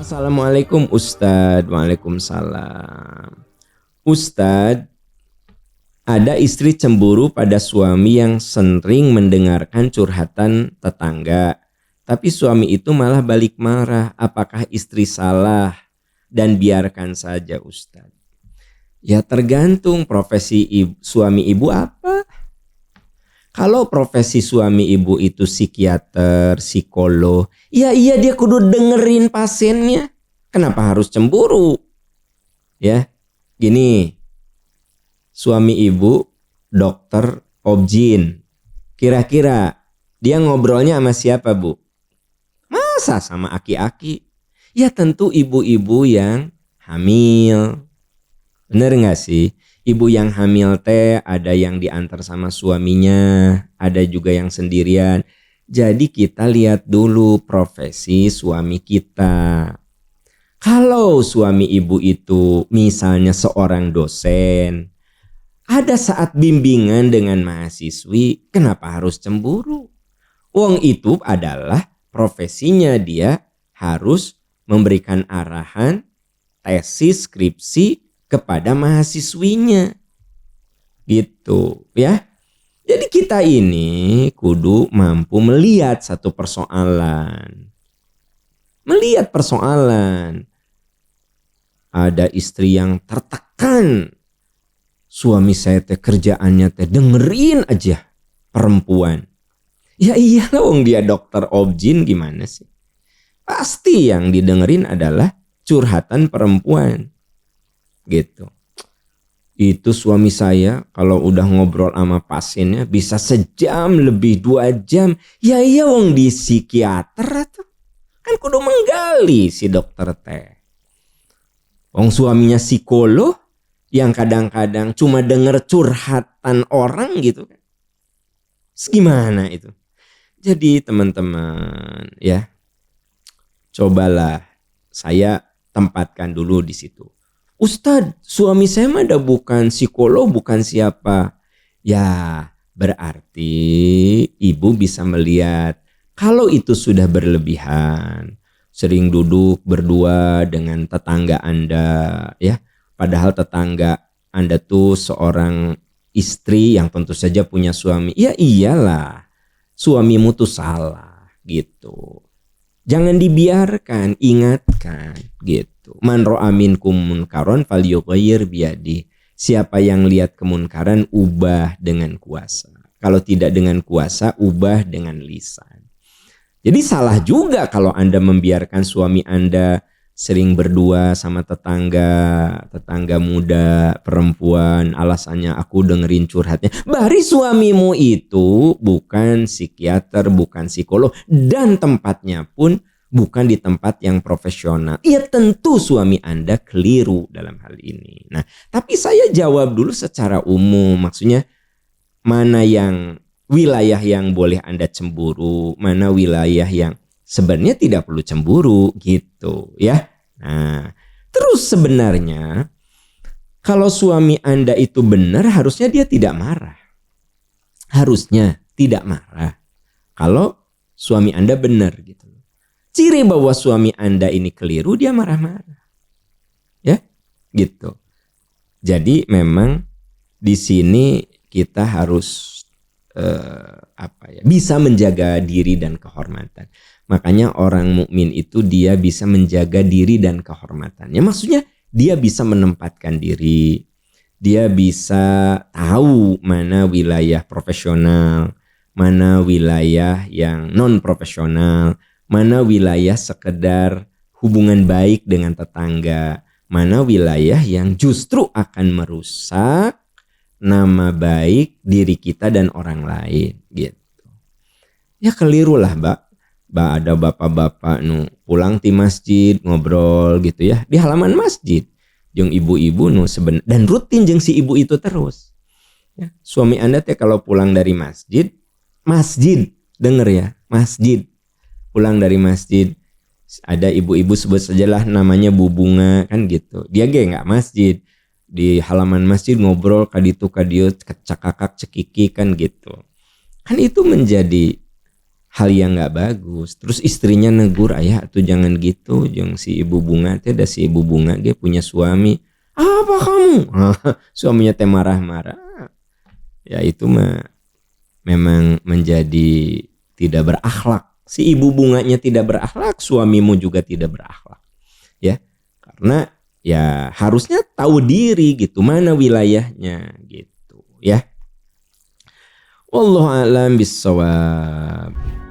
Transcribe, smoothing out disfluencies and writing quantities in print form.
Assalamualaikum Ustadz. Waalaikumsalam. Ustadz, ada istri cemburu pada suami yang sering mendengarkan curhatan tetangga. Tapi suami itu malah balik marah. Apakah istri salah? Dan biarkan saja Ustadz. Ya tergantung profesi suami ibu apa. Kalau profesi suami ibu itu psikiater, psikolog, ya iya dia kudu dengerin pasiennya. Kenapa harus cemburu? Ya, gini, suami ibu dokter objin. Kira-kira dia ngobrolnya sama siapa, Bu? Masa sama aki-aki? Ya tentu ibu-ibu yang hamil. Bener gak sih? Ibu yang hamil teh ada yang diantar sama suaminya, ada juga yang sendirian. Jadi kita lihat dulu profesi suami kita. Kalau suami ibu itu misalnya seorang dosen, ada saat bimbingan dengan mahasiswi, kenapa harus cemburu? Wong itu adalah profesinya, dia harus memberikan arahan, tesis, skripsi kepada mahasiswinya gitu ya. Jadi kita ini kudu mampu melihat satu persoalan. Melihat persoalan. Ada istri yang tertekan. Suami saya teh kerjaannya teh dengerin aja perempuan. Ya iyalah wong dia dokter objin, gimana sih? Pasti yang didengerin adalah curhatan perempuan. Gitu. Itu suami saya kalau udah ngobrol sama pasiennya bisa sejam lebih 2 jam. Ya iya wong di psikiater atau kan kudu menggali si dokter teh. Wong suaminya psikolog yang kadang-kadang cuma denger curhatan orang gitu kan. Gimana itu? Jadi teman-teman ya, cobalah saya tempatkan dulu di situ. Ustadz, suami saya mah ada bukan psikolog, bukan siapa. Ya, berarti ibu bisa melihat kalau itu sudah berlebihan. Sering duduk berdua dengan tetangga Anda, ya. Padahal tetangga Anda tuh seorang istri yang tentu saja punya suami. Ya iyalah, suamimu tuh salah gitu. Jangan dibiarkan, ingatkan gitu. Man ra'a minkum munkaron falyughayyir biyadihi. Siapa yang lihat kemunkaran, ubah dengan kuasa. Kalau tidak dengan kuasa, ubah dengan lisan. Jadi salah juga kalau Anda membiarkan suami Anda sering berdua sama tetangga muda, perempuan, alasannya aku dengerin curhatnya. Bari suamimu itu bukan psikiater, bukan psikolog, dan tempatnya pun bukan di tempat yang profesional. Ya tentu suami Anda keliru dalam hal ini. Nah, tapi saya jawab dulu secara umum. Maksudnya mana yang wilayah yang boleh Anda cemburu, mana wilayah yang sebenarnya tidak perlu cemburu gitu ya. Nah, terus sebenarnya kalau suami Anda itu benar, harusnya dia tidak marah. Harusnya tidak marah kalau suami Anda benar gitu. Ciri bahwa suami Anda ini keliru, dia marah-marah. Ya, gitu. Jadi memang di sini kita harus bisa menjaga diri dan kehormatan. Makanya orang mukmin itu dia bisa menjaga diri dan kehormatannya. Maksudnya dia bisa menempatkan diri. Dia bisa tahu mana wilayah profesional, mana wilayah yang non profesional, mana wilayah sekedar hubungan baik dengan tetangga, mana wilayah yang justru akan merusak nama baik diri kita dan orang lain gitu. Ya kelirulah ada bapak-bapak pulang di masjid ngobrol gitu ya di halaman masjid jeung ibu-ibu dan rutin jeung si ibu itu terus. Ya, suami Anda teh kalau pulang dari masjid denger ya, masjid. Pulang dari masjid, ada ibu-ibu sebut sajalah namanya Bu Bunga kan gitu. Dia nggak masjid, di halaman masjid ngobrol kaditu kadiut, cekakak cekiki kan gitu. Kan itu menjadi hal yang nggak bagus. Terus istrinya negur, ayah tuh jangan gitu, jeung si ibu bunga teh, ada si ibu bunga dia punya suami, apa kamu? Suaminya teh marah-marah. Ya itu mah memang menjadi tidak berakhlak. Si ibu bunganya tidak berakhlak, suamimu juga tidak berakhlak. Ya, karena ya harusnya tahu diri gitu, mana wilayahnya gitu ya. Wallahu a'lam bissawab.